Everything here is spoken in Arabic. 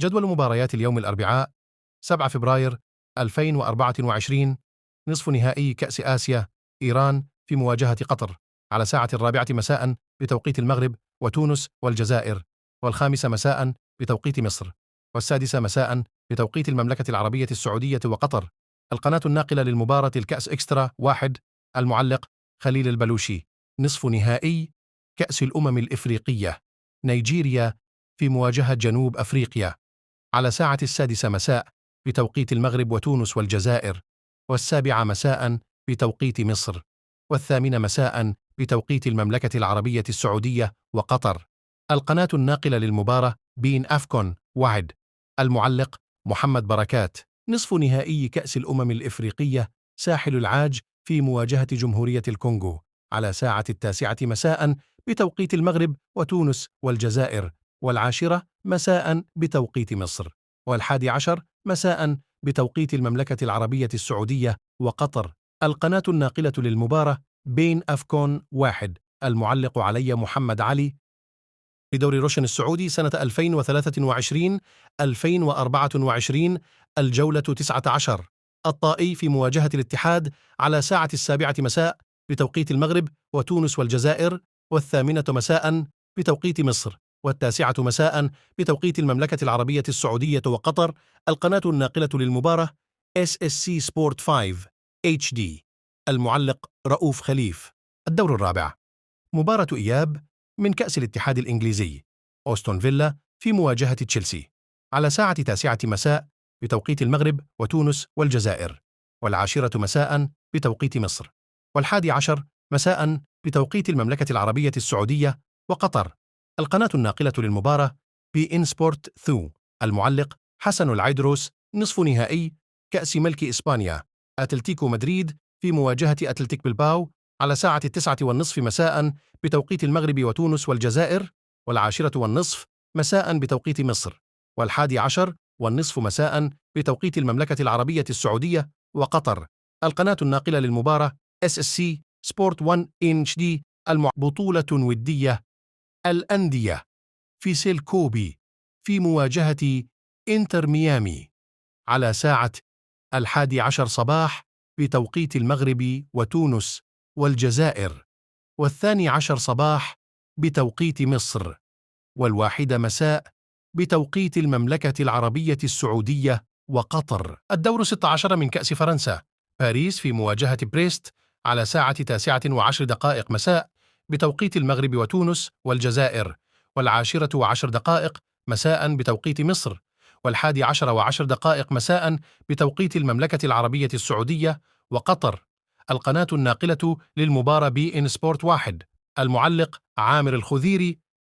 جدول مباريات اليوم الأربعاء 7 فبراير 2024. نصف نهائي كأس آسيا، إيران في مواجهة قطر على ساعة 4 مساء بتوقيت المغرب وتونس والجزائر، والخامسة مساء بتوقيت مصر، والسادسة مساء بتوقيت المملكة العربية السعودية وقطر. القناة الناقلة للمباراة الكأس إكسترا 1. المعلق خليل البلوشي. نصف نهائي كأس الأمم الإفريقية، نيجيريا في مواجهة جنوب أفريقيا على ساعة 6 مساء بتوقيت المغرب وتونس والجزائر، والسابعة مساء بتوقيت مصر، والثامنة مساء بتوقيت المملكة العربية السعودية وقطر. القناة الناقلة للمباراة بين أفكون 1. المعلق محمد بركات. نصف نهائي كأس الأمم الإفريقية، ساحل العاج في مواجهة جمهورية الكونغو على ساعة 9 مساء بتوقيت المغرب وتونس والجزائر، والعاشرة مساء بتوقيت مصر، وال11 مساء بتوقيت المملكة العربية السعودية وقطر. القناة الناقلة للمباراة بين أفكون 1. المعلق علي محمد علي. في دوري روشن السعودي سنة 2023-2024، الجولة 19. الطائي في مواجهة الاتحاد على ساعة 7 مساء بتوقيت المغرب وتونس والجزائر، والثامنة مساء بتوقيت مصر، والتاسعة مساء بتوقيت المملكة العربية السعودية وقطر. القناة الناقلة للمباراة SSC سبورت 5 HD. المعلق رؤوف خليف. الدور الرابع، مباراة إياب من كأس الاتحاد الإنجليزي، أوستون فيلا في مواجهة تشيلسي على ساعة 9 مساء بتوقيت المغرب وتونس والجزائر، والعاشرة مساء بتوقيت مصر، وال11 مساء بتوقيت المملكة العربية السعودية وقطر. القناة الناقلة للمباراة بي إن سبورت 2. المعلق حسن العيدروس. نصف نهائي كأس ملك إسبانيا، أتلتيكو مدريد في مواجهة أتلتيك بلباو على ساعة 9:30 مساء بتوقيت المغرب وتونس والجزائر، وال10:30 مساء بتوقيت مصر، وال11:30 مساء بتوقيت المملكة العربية السعودية وقطر. القناة الناقلة للمباراة SSC سبورت 1 HD. بطولة ودية الأندية في سيلكوبي في مواجهة إنتر ميامي على ساعة 11 صباح بتوقيت المغرب وتونس والجزائر، و12 صباح بتوقيت مصر، و1 مساء بتوقيت المملكة العربية السعودية وقطر. الدور 16 من كأس فرنسا، باريس في مواجهة بريست على ساعة 9:10 مساء بتوقيت المغرب وتونس والجزائر، و10:10 مساء بتوقيت مصر، و11:10 مساء بتوقيت المملكة العربية السعودية وقطر. القناة الناقلة للمباراة بي إن سبورت 1. المعلق عامر الخذيري.